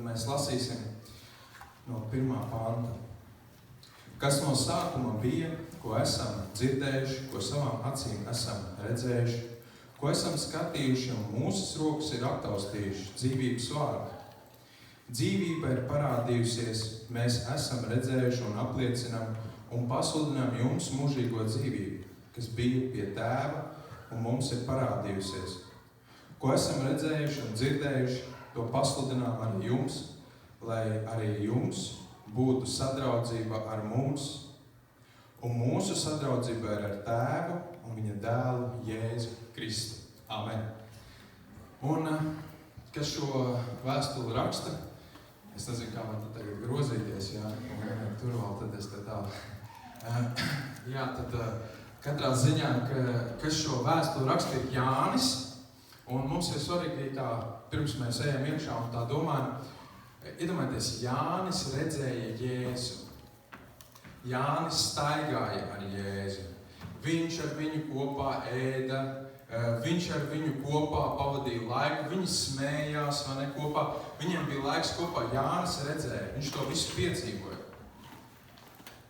mēs lasīsim no 1. panta. Kas no sākuma bija, ko esam dzirdējuši, ko savām acīm esam redzējuši, ko esam skatījuši un mūsu rokas ir aptaustījuši dzīvības vārdu. Dzīvība ir parādījusies, mēs esam redzējuši un apliecinām un pasludinām jums mūžīgo dzīvību, kas bija pie Tēva un mums ir parādījusies. Ko esam redzējuši un dzirdējuši, to pasludinām arī jums, lai arī jums būtu sadraudzība ar mums, un mūsu sadraudzība ir ar Tēvu un viņa dēlu Jēzu Kristu. Amen. Un, kas šo vēstuli raksta, es nezinu, kā man tagad grozīties, jā, un tur vēl tad es tā. Jā, tad katrā ziņā, kas šo vēstuli raksta, ir Jānis, un mums ir svarīgi tā, pirms mēs ejam iekšā un tā domājam, iedomājieties, Jānis redzēja Jēzu. Jānis staigāja ar Jēzu. Viņš ar viņu kopā ēda, viņš ar viņu kopā pavadīja laiku, viņi smējās, vai ne, kopā. Viņiem bija laiks kopā, Jānis redzēja, viņš to visu piedzīvoja.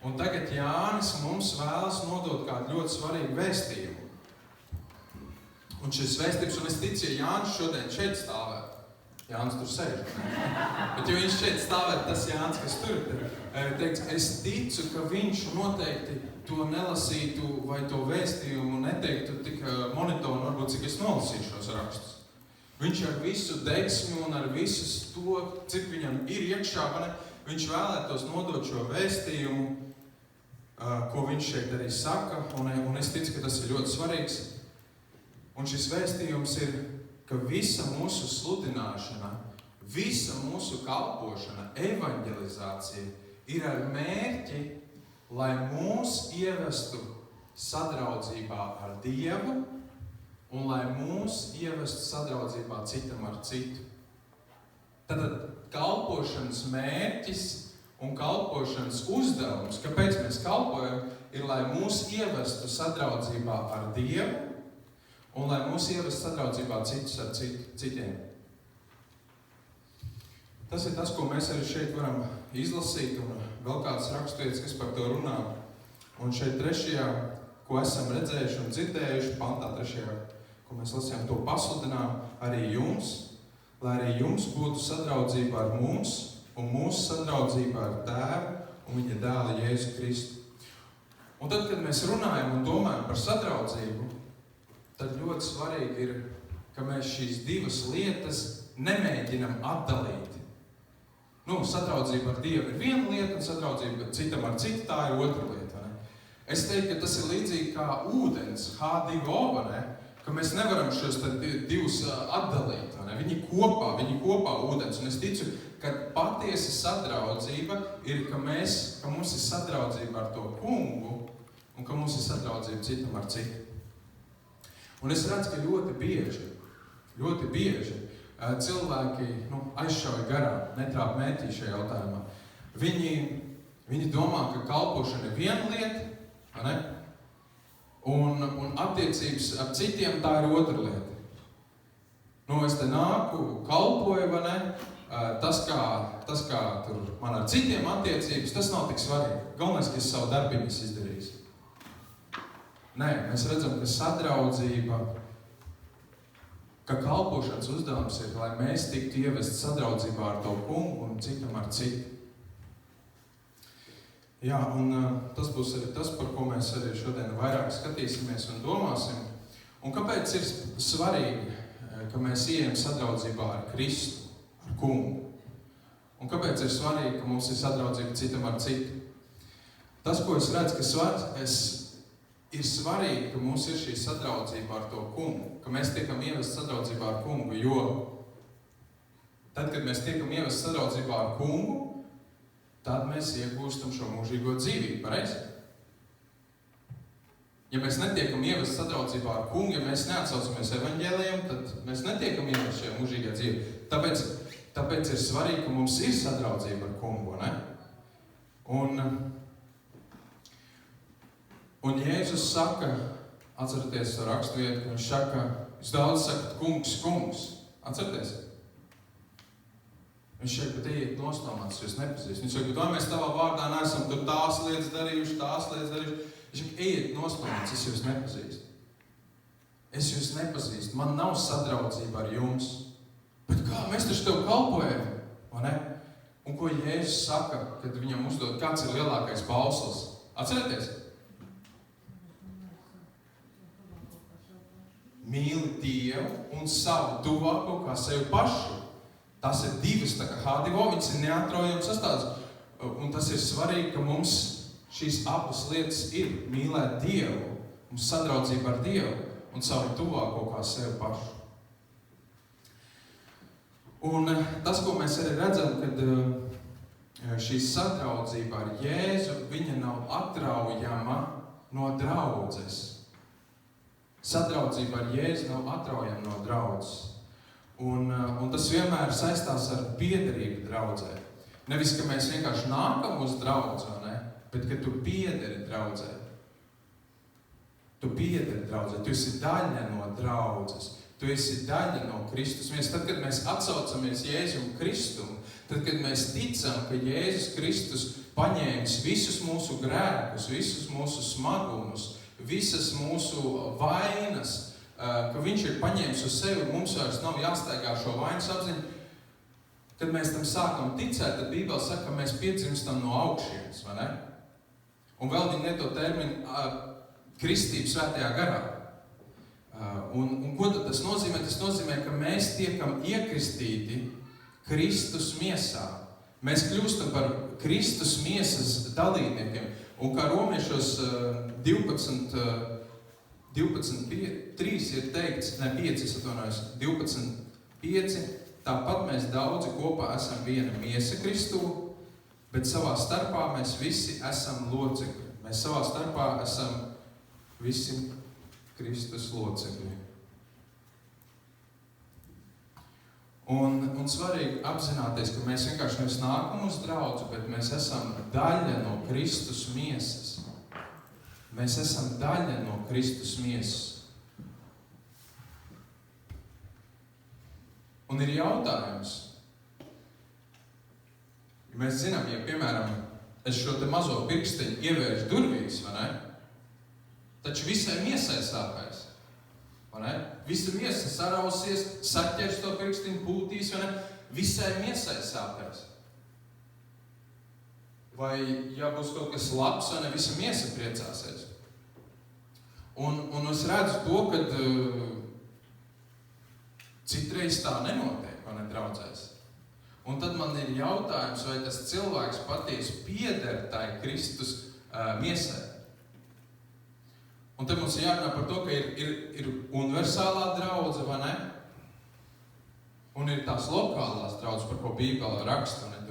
Un tagad Jānis mums vēlas nodot kādu ļoti svarīgu vēstījumu. Un šis vēstījums, un es ticu, ja Jānis šodien šeit stāvētu, Jānis tur sēž, bet ja viņš šeit stāvētu, tas Jānis, kas tur teiks, es ticu, ka viņš noteikti to nelasītu vai to vēstījumu neteiktu tik monotonu, varbūt cik es nolasīšu šos rakstus. Viņš ar visu degsmi un ar visu to, cik viņam ir iekšā, viņš vēlētos nodot šo vēstījumu, ko viņš šeit arī saka, un es ticu, ka tas ir ļoti svarīgs. Un šis vēstījums ir, ka visa mūsu sludināšana, visa mūsu kalpošana, evanģelizācija ir ar mērķi, lai mūs ievestu sadraudzībā ar Dievu un lai mūs ievestu sadraudzībā citam ar citu. Tātad kalpošanas mērķis un kalpošanas uzdevums, kāpēc mēs kalpojam, ir, lai mūs ievestu sadraudzībā ar Dievu un lai mūs ievestu sadraudzībā citus ar citiem. Tas ir tas, ko mēs arī šeit varam izlasīt, un vēl kāds raksturvietas, kas par to runā. Un šeit 3. ko esam redzējuši un dzirdējuši, pantā 3. ko mēs lasījām, to pasludinām arī jums, lai arī jums būtu sadraudzība ar mums un mūsu sadraudzība ar Tēvu un viņa dēla Jēzu Kristu. Un tad, kad mēs runājam un domājam par sadraudzību, tad ļoti svarīgi ir, ka mēs šīs divas lietas nemēģinam atdalīt. Sadraudzība ar Dievu ir viena lieta, un sadraudzība citam ar citu, tā ir otra lieta. Ne? Es teiktu, ka tas ir līdzīgi kā ūdens, H2O, ne? Ka mēs nevaram šos divus atdalīt. Ne? Viņi kopā ūdens. Un es ticu, ka patiesa sadraudzība ir, ka mums ir sadraudzība ar to kungu, un ka mums ir sadraudzība citam ar citu. Un es redzu, ka ļoti bieži cilvēki aizšauja garām, netrāp mērķī šajā jautājumā. Viņi domā, ka kalpošana ir viena lieta, ne? Un attiecības ar citiem tā ir otra lieta. Es te nāku, kalpoju, vai ne? Tas, kā tur man ar citiem attiecības, tas nav tik svarīgi. Galvenais, ka es savu darbiņu izdarīju. Nē, mēs redzam, ka sadraudzība, ka kalpošanas uzdevums ir, lai mēs tiktu ievest sadraudzībā ar to kungu un citam ar citu. Jā, un tas būs arī tas, par ko mēs arī šodien vairāk skatīsimies un domāsim. Un kāpēc ir svarīgi, ka mēs ieejam sadraudzībā ar Kristu, ar kungu? Un kāpēc ir svarīgi, ka mums ir sadraudzība citam ar citu? Tas, ko es redzu, ir svarīgi, ka mums ir šī sadraudzība ar to kungu, ka mēs tiekam ievest sadraudzībā ar kungu, jo tad, kad mēs tiekam ievest sadraudzībā ar kungu, tad mēs iegūstam šo mūžīgo dzīvību, pareizi? Ja mēs netiekam ievest sadraudzībā ar kungu, ja mēs neatsaucamies evaņģēlijam, tad mēs netiekam ievest šajā mūžīgā dzīvē. Tāpēc ir svarīgi, ka mums ir sadraudzība ar kungu, ne? Un Jēzus saka, atcerieties to raksturvietu, ka viņš saka, jūs daudz sakat, kungs, kungs. Atcerieties? Viņš saka, bet ejiet nost no manis, jūs nepazīst. Viņš saka, bet vai mēs tavā vārdā neesam tur tās lietas darījuši. Viņš saka, ejiet nost no manis, es jūs nepazīstu. Es jūs nepazīstu, man nav sadraudzība ar jums. Bet kā, mēs taču tev kalpojam, vai ne? Un ko Jēzus saka, kad viņam uzdod, kāds ir lielākais bauslis? Atcerieties? Mīli Dievu un savu tuvāko kā sevi pašu. Tas ir divas, tā kā H2O, viņas ir neatraujams sastāvs. Un tas ir svarīgi, ka mums šīs abas lietas ir mīlēt Dievu, mums sadraudzība ar Dievu un savu tuvāko kā sevi pašu. Un tas, ko mēs arī redzam, kad šī sadraudzība ar Jēzu, viņa nav atraujama no draudzes. Sadraudzība ar Jēzu nav atraujama no draudzes. Un tas vienmēr saistās ar piederību draudzē. Nevis, ka mēs vienkārši nākam uz draudzi, ne? Bet ka tu piederi draudzē. Tu piederi draudzē, tu esi daļa no draudzes. Tu esi daļa no Kristus. Tad, kad mēs atsaucamies Jēzum Kristumu, tad, kad mēs ticam, ka Jēzus Kristus paņēmis visus mūsu grēkus, visus mūsu smagumus, visas mūsu vainas, ka viņš ir paņēmis uz sevi, mums vairs nav jāstaigā šo vainas apziņu. Kad mēs tam sākam ticēt, tad Bībele saka, ka mēs piedzimstam no augšienes, vai ne? Un vēl viņi lieto terminu kristība svētajā garā. Un ko tad tas nozīmē? Tas nozīmē, ka mēs tiekam iekristīti Kristus miesā. Mēs kļūstam par Kristus miesas dalībniekiem. Un kā romiešos 12.3 ir teikts, 12.5, tāpat mēs daudzi kopā esam viena miesa Kristū, bet savā starpā mēs visi esam locekļi. Mēs savā starpā esam visi Kristus locekļi. Un svarīgi apzināties, ka mēs vienkārši nevis nākam uz draudzi, bet mēs esam daļa no Kristus miesas. Mēs esam daļa no Kristus miesas. Un ir jautājums. Mēs zinām, ja, piemēram, es šo te mazo pirksteņu ievēršu durvīs, vai ne? Taču visai miesai sāpēs. Vai ne? Visa miesa sarausies, saķers to pirksteņu, pūtīs, vai ne? Visai miesai sāpēs. Vai, ja būs kaut kas labs, vai ne, visa miesa priecāsies. Un es redzu to, kad citreiz tā nenotiek, vai ne, draudzēs. Un tad man ir jautājums, vai tas cilvēks patiesi pieder tai Kristus miesai. Un te mums ir jārunā par to, ka ir universālā draudze, vai ne? Un ir tās lokālās draudzes, par ko Bībele raksta, un ir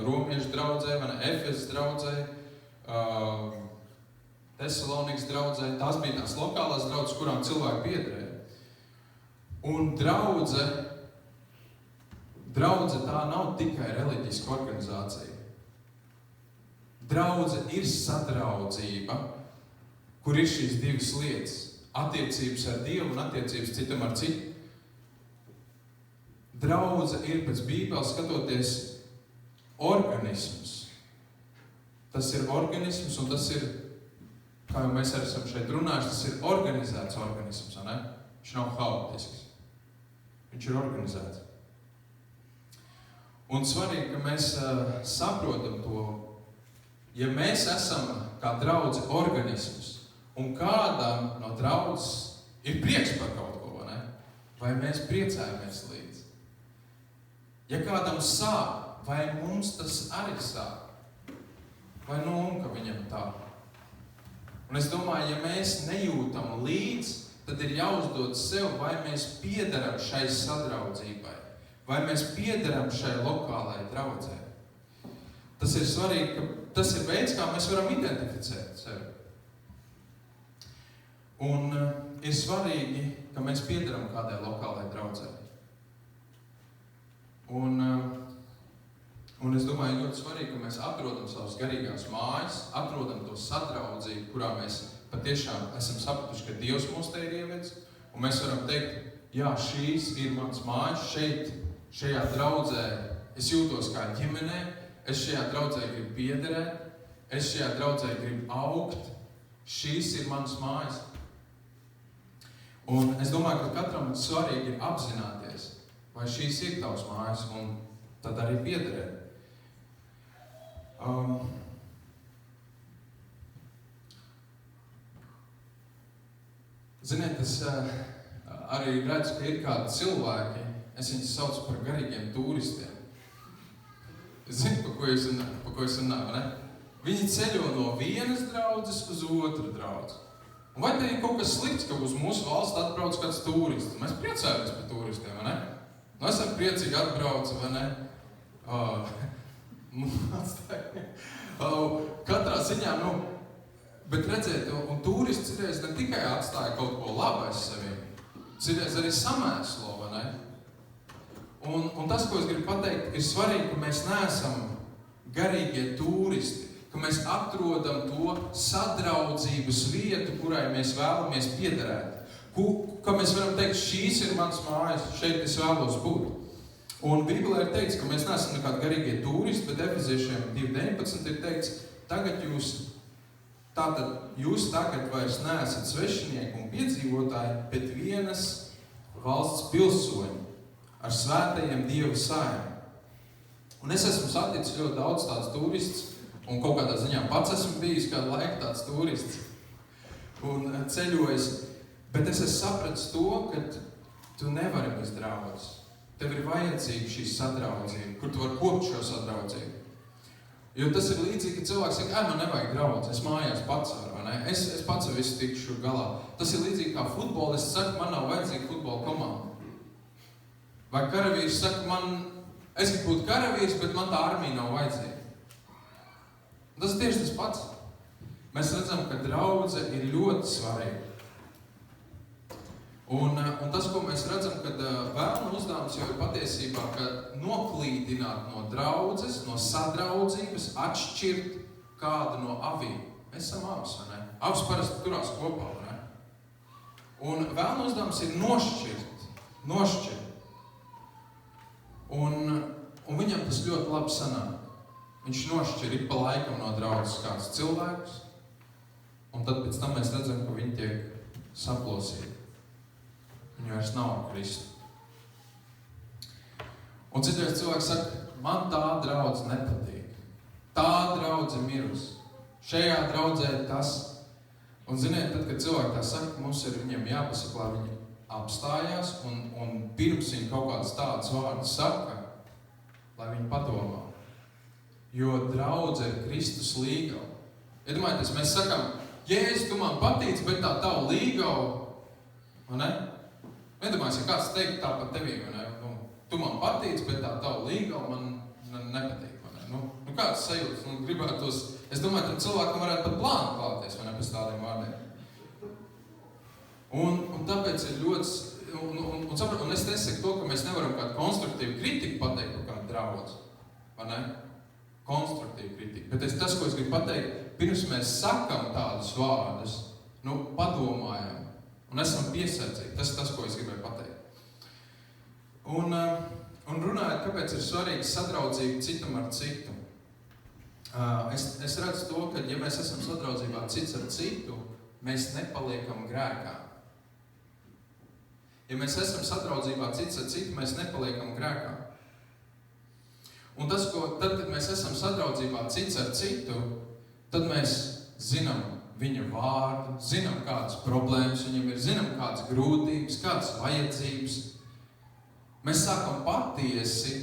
romiešu draudzē, vai ne, Efes draudzē, Tesalonikas draudzē. Tās bija tās lokālās draudzes, kurām cilvēki piederēja. Un draudze tā nav tikai reliģiska organizācija. Draudze ir sadraudzība, kur ir šīs divas lietas. Attiecības ar Dievu un attiecības citam ar citu. Draudze ir pēc Bībeles skatoties organisms. Tas ir organisms un tas ir, kā jau mēs esam šeit runājuši, tas ir organizēts organisms, ne? Viņš nav haotisks. Viņš ir organizēts. Un svarīgi, ka mēs saprotam to, ja mēs esam kā draudze organisms, un kādam no draudzes ir prieks par kaut ko, ne? Vai mēs priecājamies līdzi? Ja kādam sāp, vai mums tas arī sāp? Vai ka viņam tā? Un es domāju, ja mēs nejūtam līdzi, tad ir jāuzdod sev, vai mēs piederam šai sadraudzībai, vai mēs piederam šai lokālai draudzē. Tas ir svarīgi, ka tas ir veids, kā mēs varam identificēt sevi. Un ir svarīgi, ka mēs piederam kādai lokālai draudzē. Un es domāju, ļoti svarīgi, ka mēs atrodam savas garīgās mājas, atrodam to sadraudzību, kurā mēs patiešām esam sapratuši, ka Dievs mūs te ir ievedis, un mēs varam teikt, jā, šīs ir mans mājas, šeit šajā draudzē es jūtos kā ģimenē, es šajā draudzē gribu piederēt, es šajā draudzē gribu augt, šīs ir manas mājas. Un es domāju, ka katram svarīgi ir apzināties, vai šīs ir tavas mājas, un tad arī piederēt. Ziniet, es arī redzu, ka ir kādi cilvēki, es viņus saucu par garīgiem turistiem. Es zinu, pa ko es runāju, ne? Viņi ceļo no vienas draudzes uz otru draudzi. Un vai te ir kaut kas slikts, ka uz mūsu valsts atbrauc kāds turists? Mēs priecājamies par turistiem, vai ne? Nu, esam priecīgi atbrauc, vai ne? Katrā ziņā, bet redziet, un turists citreiz ne tikai atstāja kaut ko labu aiz sevī, citreiz arī samēslo, vai ne? Un tas, ko es gribu pateikt, ir svarīgi, ka mēs neesam garīgie turisti, ka mēs atrodam to sadraudzības vietu, kurai mēs vēlamies piederēt. Ka mēs varam teikt, šīs ir manas mājas, šeit es vēlos būt. Un Bībelē ir teikts, ka mēs neesam nekādi garīgie turisti, bet Efeziešiem 2.19 ir teikts, jūs tagad vairs neesat svešinieki un piedzīvotāji, bet vienas valsts pilsoņi ar svētajiem Dieva saimi. Un es esmu saticis ļoti daudz tāds turists, un kaut kādā ziņā pats esmu bijis kādu laiku tāds turists un ceļojis, bet es esmu sapratis to, ka tu nevari bez draudzes. Tev ir vajadzīga šī sadraudzība, kur tu vari kopt šo sadraudzību. Jo tas ir līdzīgi, ka cilvēks saka, man nevajag draudzes, es mājās pats varu, vai ne? Es pats ar visu tikšu galā. Tas ir līdzīgi kā futbolists saka, man nav vajadzīga futbola komanda. Vai karavīrs saka, es gribu būt karavīrs, bet man tā armija nav vajadzīga. Tas ir tieši tas pats. Mēs redzam, ka draudze ir ļoti svarīga. Un tas, ko mēs redzam, kad vēlna uzdevums jau ir patiesībā, ka noklīdināt no draudzes, no sadraudzības, atšķirt kādu no avīm. Mēs esam avs, vai ne? Avs parasti turās kopā, vai ne? Un vēlna uzdevums ir nošķirt. Un viņam tas ļoti labi sanāk. Viņš nošķir ik pa laikam no draudzes kāds cilvēks, un tad pēc tam mēs redzam, ka viņi tiek saplosīti. Viņi vairs nav ar Kristu. Un citreiz cilvēks saka, man tā draudze nepatīk. Tā draudze mirus. Šajā draudzē ir tas. Un ziniet, tad, kad cilvēki tā saka, mums ir viņiem jāpasaka, lai viņi apstājās un pirms viņi kaut kādas tādas vārdas saka, lai viņi padomā. Jo draudze ir Kristus līgava. Iedomājieties, mēs sakam, Jēzus, tu man patīc, bet tā tava līgava, vai ne? Iedomājieties, ja kāds teikt tā par tevī, vai ne? Tu man patīc, bet tā tava līgava man nepatīk, vai ne? Kāds sajūtas? Gribētos, es domāju, tam cilvēkam varētu pat plānu klāties, vai ne, pēc tādiem vārdiem. Un tāpēc ir ļoti, un es nesaku to, ka mēs nevaram kādu konstruktīvu kritiku pateikt par kādu draudzi, vai ne? Konstruktīvu kritiku. Bet tas, ko es gribu pateikt, pirms mēs sakam tādus vārdus, padomājam un esam piesardzīgi. Tas ir tas, ko es gribēju pateikt. Un runājot, kāpēc ir svarīgi sadraudzība citam ar citu. Es redzu to, ka ja mēs esam sadraudzībā cits ar citu, mēs nepaliekam grēkā. Ja mēs esam sadraudzībā cits ar citu, mēs nepaliekam grēkā. Un tas, tad, kad mēs esam sadraudzībā cits ar citu, tad mēs zinām viņa vārdu, zinām, kādas problēmas viņam ir, zinām, kādas grūtības, kādas vajadzības. Mēs sākam patiesi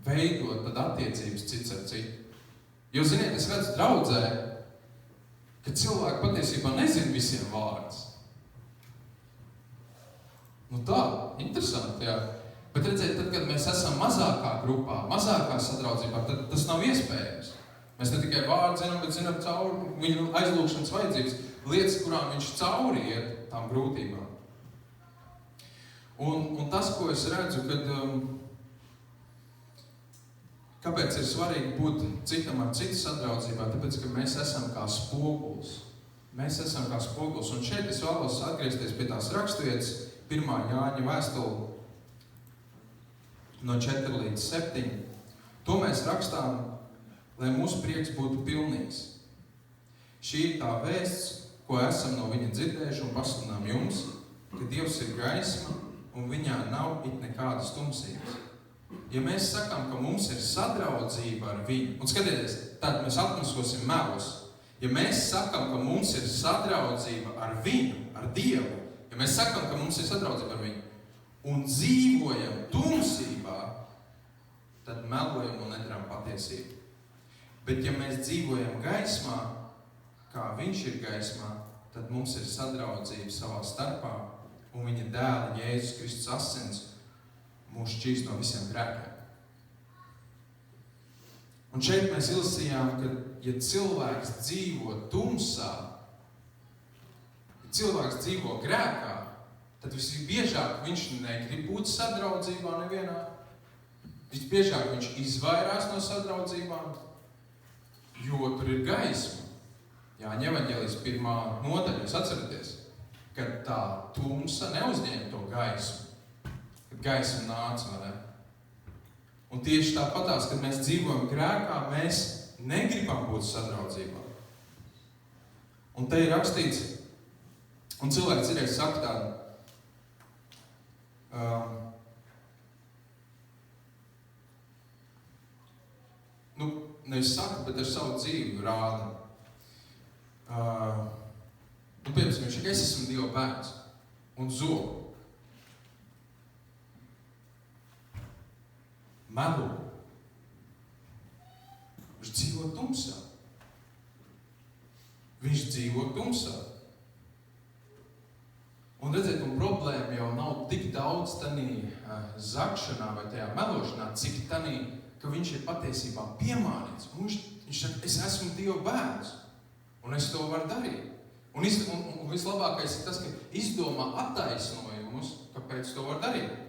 veidot tad attiecības cits ar citu. Jo, ziniet, es redzu draudzē, ka cilvēki patiesībā nezina visiem vārdus. Tā, interesanti, jā. Bet redziet, tad, kad mēs esam mazākā grupā, mazākā sadraudzībā, tad tas nav iespējams. Mēs ne tikai vārdu zinām, bet zinām cauri viņu aizlūgšanas vajadzības, lietas, kurām viņš cauri iet tām grūtībām. Un tas, ko es redzu, kāpēc ir svarīgi būt citam ar citu sadraudzībā, tāpēc, ka mēs esam kā spoguls. Mēs esam kā spoguls. Un šeit es vēlos atgriezties pie tās raksturvietas 1. Jāņa vēstule no 4 līdz 7. To mēs rakstām, lai mūsu prieks būtu pilnīgs. Šī ir tā vēsts, ko esam no viņa dzirdējuši un pasludinām jums, ka Dievs ir gaisma un viņā nav it nekādas tumsības. Ja mēs sakām, ka mums ir sadraudzība ar viņu, un skatieties, tad mēs atmaskosim melus. Ja mēs sakām, ka mums ir sadraudzība ar viņu, ar Dievu, ja mēs sakām, ka mums ir sadraudzība ar viņu, un dzīvojam tumsībā, tad melojam un nedaram patiesību. Bet ja mēs dzīvojam gaismā, kā viņš ir gaismā, tad mums ir sadraudzība savā starpā, un viņa dēla Jēzus Kristus asins mūs šķīst no visiem grēkiem. Un šeit mēs izlasījām, ka ja cilvēks dzīvo tumsā, ja cilvēks dzīvo grēkā, tad visbiežāk viņš negrib būt sadraudzībā nevienā. Visbiežāk viņš izvairās no sadraudzībām, jo tur ir gaisma. Jāņa evaņģēlijas 1. nodaļa, jūs atceraties, kad tā tumsa neuzņēma to gaismu, kad gaisma nāca, vai ne? Un tieši tāpatās, kad mēs dzīvojam grēkā, mēs negribam būt sadraudzībā. Un te ir rakstīts, un cilvēks ir saka tādu, nevis saka, bet ar savu dzīvi rāda. Piemēram, viņš saka, es esmu Dieva bērns un zobu. Melo. Viņš dzīvo tumsā. Viņš dzīvo tumsā. Un redziet, un problēma jau nav tik daudz tanī zakšanā vai tajā melošanā, cik tanī, ka viņš ir patiesībā piemānīts. Un viņš saka, es esmu Dieva bērns, un es to varu darīt. Un vislabākais ir tas, ka izdomā attaisnojumus, kāpēc to var darīt.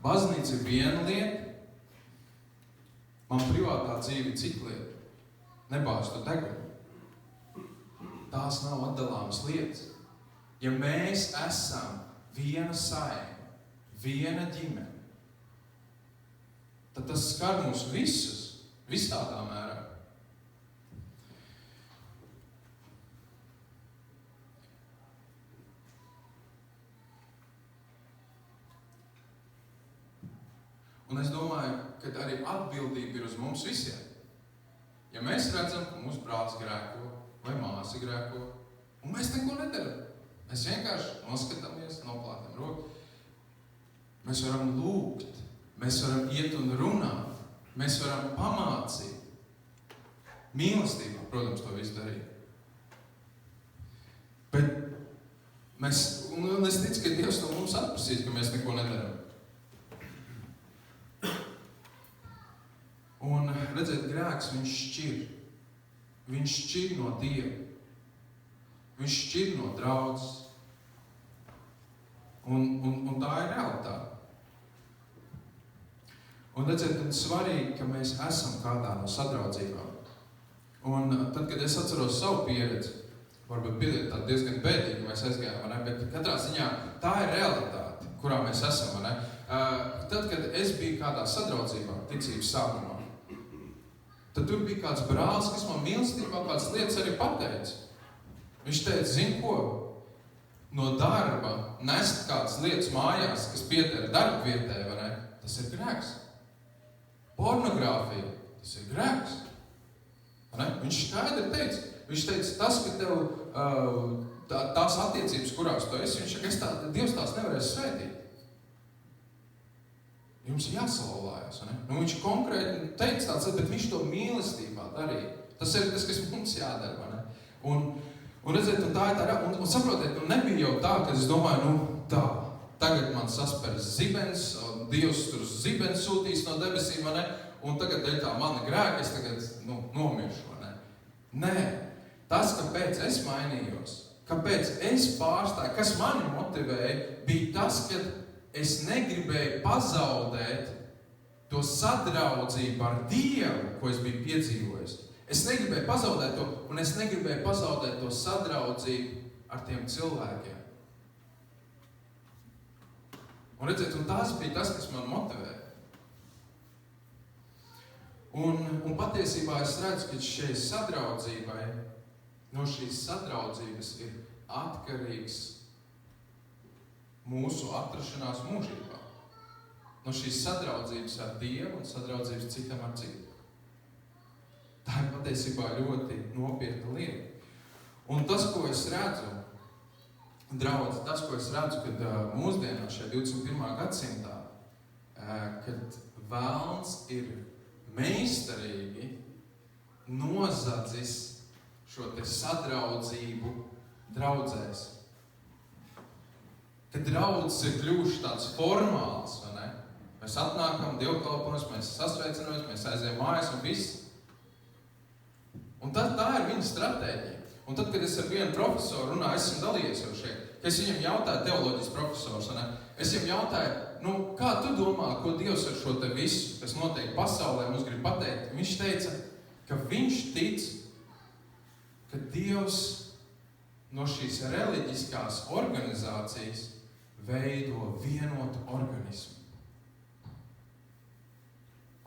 Baznīca ir viena lieta, man privātā dzīve cita lieta. Nebāz to degunu. Tās nav atdalāmas lietas. Ja mēs esam viena saima, viena ģimene, tad tas skar mūs visus, visādā mērā. Un es domāju, ka arī atbildība ir uz mums visiem. Ja mēs redzam, ka mūsu brālis grēko vai māsa grēko, un mēs neko nedaram, mēs vienkārši noskatāmies, noplātam roku, mēs varam lūgt, mēs varam iet un runāt, mēs varam pamācīt. Mīlestībā, protams, to visu darīt. Bet es ticu, ka Dievs no mums atprasīs, ka mēs neko nedaram. Un, redziet, grēks viņš šķir. Viņš šķir no Dieva. Viņš šķir no draudzes. Un tā ir realitāte. Un, redziet, tad svarīgi, ka mēs esam kādā no sadraudzībām. Un tad, kad es atceros savu pieredzi, varbūt piediet tā diezgan bēdīgi, mēs aizgājām, vai ne? Bet katrā ziņā tā ir realitāte, kurā mēs esam, vai ne? Tad, kad es biju kādā sadraudzībā, ticības sākumā, tad tur bija kāds brālis, kas man mīlestībā kādas lietas arī pateica. Viņš teica, zini ko, no darba nest kādas lietas mājās, kas pieder darba vietē, vai ne? Tas ir grēks. Pornogrāfija, tas ir grēks. Vai ne? Viņš skaidri teica. Viņš teica, tas, ka tev tās attiecības, kurās tu esi, viņš saka, Dievs tās nevarēs svētīt. Jums ir jāsalauzājas, ne? Viņš konkrēti teica tāds, bet viņš to mīlestībā darīja. Tas ir tas, kas mums jādara, ne? Un redziet, un tā ir tā, un saprotiet, nebija jau tā, ka es domāju, tā, tagad man saspers zibens, Dievs tur zibens sūtīs no debesīm, ne? Un tagad dēļ tā mana grēka, es tagad, nomiršu, ne? Nē, tas, kāpēc es mainījos, kāpēc es pārstāju, kas mani motivēja, bija tas, ka es negribēju pazaudēt to sadraudzību ar Dievu, ko es biju piedzīvojis. Es negribēju pazaudēt to, un es negribēju pazaudēt to sadraudzību ar tiem cilvēkiem. Un redziet, un tas bija tas, kas man motivēja. Un patiesībā es redzu, ka šai sadraudzībai, no šīs sadraudzības ir atkarīgs mūsu atrašanās mūžībā. No šīs sadraudzības ar Dievu un sadraudzības citam ar citu. Tā ir patiesībā ļoti nopietna lieta. Un tas, ko es redzu, draudz, tas, ko es redzu, kad mūsdienās šajā 21. gadsimtā, kad vēlns ir meistarīgi nozadzis šo te sadraudzību draudzēs. Kad draudzes ir kļuvuši tāds formāls, vai ne? Mēs atnākam, dievkalpojamies, mēs sasveicinamies, mēs aizējam mājās un viss. Un tā ir viņa stratēģija. Un tad, kad es ar vienu profesoru runāju, es esmu dalījies jau šeit, ka es viņam jautāju, teoloģijas profesors, ne? Es viņam jautāju, kā tu domā, ko Dievs ar šo te visu, kas notiek pasaulē, mums grib pateikt? Viņš teica, ka viņš tic, ka Dievs no šīs reliģiskās organizācijas veido vienotu organismu.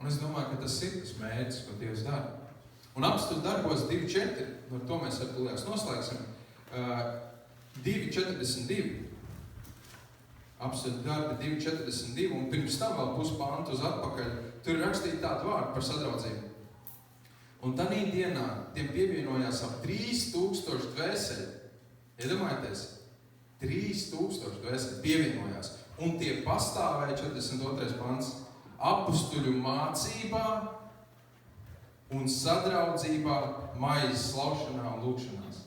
Un es domāju, ka tas ir tas mērķis, ko Dievs dara. Un apstuļu darbos 2.4, ar to mēs atbildējās noslēgsim, 2.42. Apstuļu darbi 2.42, un pirms tam vēl puspāntu uz atpakaļ, tur ir rakstīti tādu vārdu par sadraudzību. Un tanī dienā tiem pievienojās ap 3000 dvēseli. Iedomājieties, 3000 dvēseli pievienojās. Un tie pastāvēja, 42. pants, apustuļu mācībā un sadraudzībā, maizes slaušanā un lūkšanās.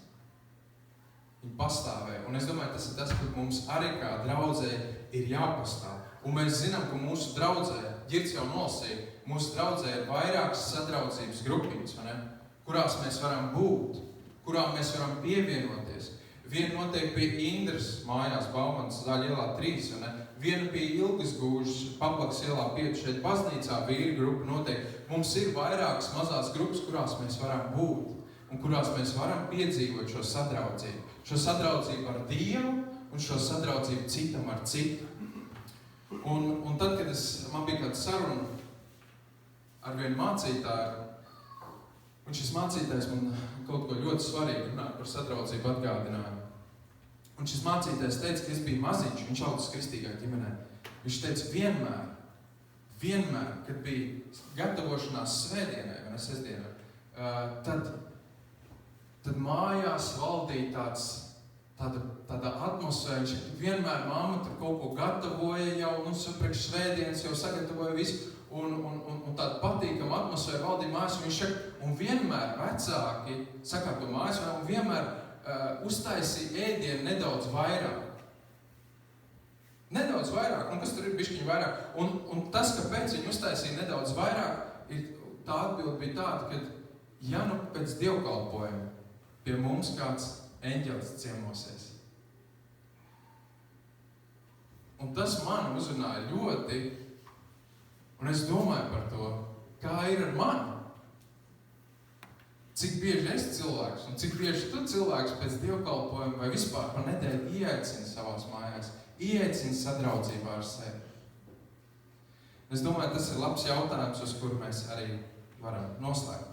Viņi pastāvēja. Un es domāju, tas ir tas, kur mums arī kā draudzē ir jāpastāv. Un mēs zinām, ka mūsu draudzē, Ģirds jau nolasīja, mūsu draudzē ir vairākas sadraudzības grupiņas, kurās mēs varam būt, kurām mēs varam pievienoties. Viena notiek pie Indras mājās, Baumanas Zaļa ielā 3, viena pie Ilgas Gūžas, Paplaks ielā 5, šeit baznīcā vīri grupa notiek. Mums ir vairākas mazās grupas, kurās mēs varam būt un kurās mēs varam piedzīvot šo sadraudzību. Šo sadraudzību ar Dievu un šo sadraudzību citam ar citu. Un tad, kad man bija kāda saruna ar vienu mācītāju, un šis mācītājs man kaut ko ļoti svarīgi runāt par sadraudzību atgādināja. Un šis mācītājs teica, ka es biju maziņš, viņš audzis kristīgā ģimenē. Viņš teica, vienmēr, kad bija gatavošanās svētdienai, vai ne sestdienai, tad mājās valdīja tāda atmosfēra, viņš vienmēr mamma tur kaut ko gatavoja jau, priekš svētdienas jau sagatavoja visu, un tāda patīkama atmosfēra valdīja mājās, un viņš saka, un vienmēr vecāki sakārto mājās, un vienmēr uztaisīja ēdienu nedaudz vairāk. Nedaudz vairāk, un kas tur ir bišķiņi vairāk? Un tas, kāpēc viņi uztaisīja nedaudz vairāk, tā atbilde bija tāda, ka ja pēc dievkalpojuma pie mums kāds eņģelis ciemosies. Un tas man uzrunāja ļoti, un es domāju par to, kā ir ar mani. Cik bieži es cilvēks, un cik bieži tu cilvēks pēc dievkalpojuma vai vispār pa nedēļu ieaicina savās mājās, ieaicina sadraudzībā ar sevi. Es domāju, tas ir labs jautājums, uz kuru mēs arī varam noslēgt.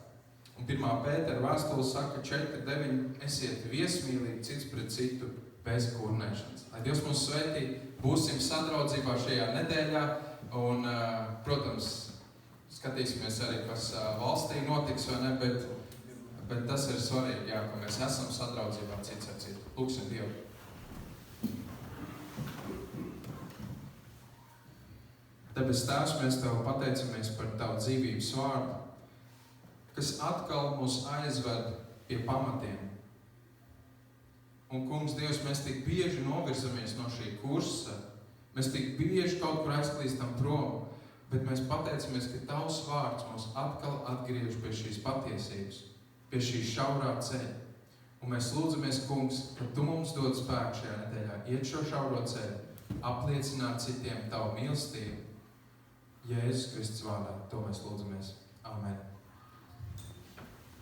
Un 1. Pētera vēstule saka 4.9. Esiet viesmīlīgi cits pret citu bez kurnēšanas. Lai Dievs mūs svētī, būsim sadraudzībā šajā nedēļā, un, protams, skatīsimies arī, kas valstī notiks, vai ne, bet tas ir svarīgi, jā, ka mēs esam sadraudzībā cits ar citu. Lūksim Dievu. Debes Tēvs, mēs Tev pateicamies par Tavu dzīvības vārdu, kas atkal mūs aizved pie pamatiem. Un, Kungs, Dievs, mēs tik bieži novirzamies no šī kursa, mēs tik bieži kaut kur aizklīstam prom, bet mēs pateicamies, ka Tavs vārds mūs atkal atgriež pie šīs patiesības, pie šī šaurā ceļa. Un mēs lūdzamies, Kungs, ka Tu mums dod spēku šajā nedēļā iet šo šauro ceļu, apliecināt citiem Tavu mīlestību. Jēzus Kristus vārdā, to mēs lūdzamies. Amen.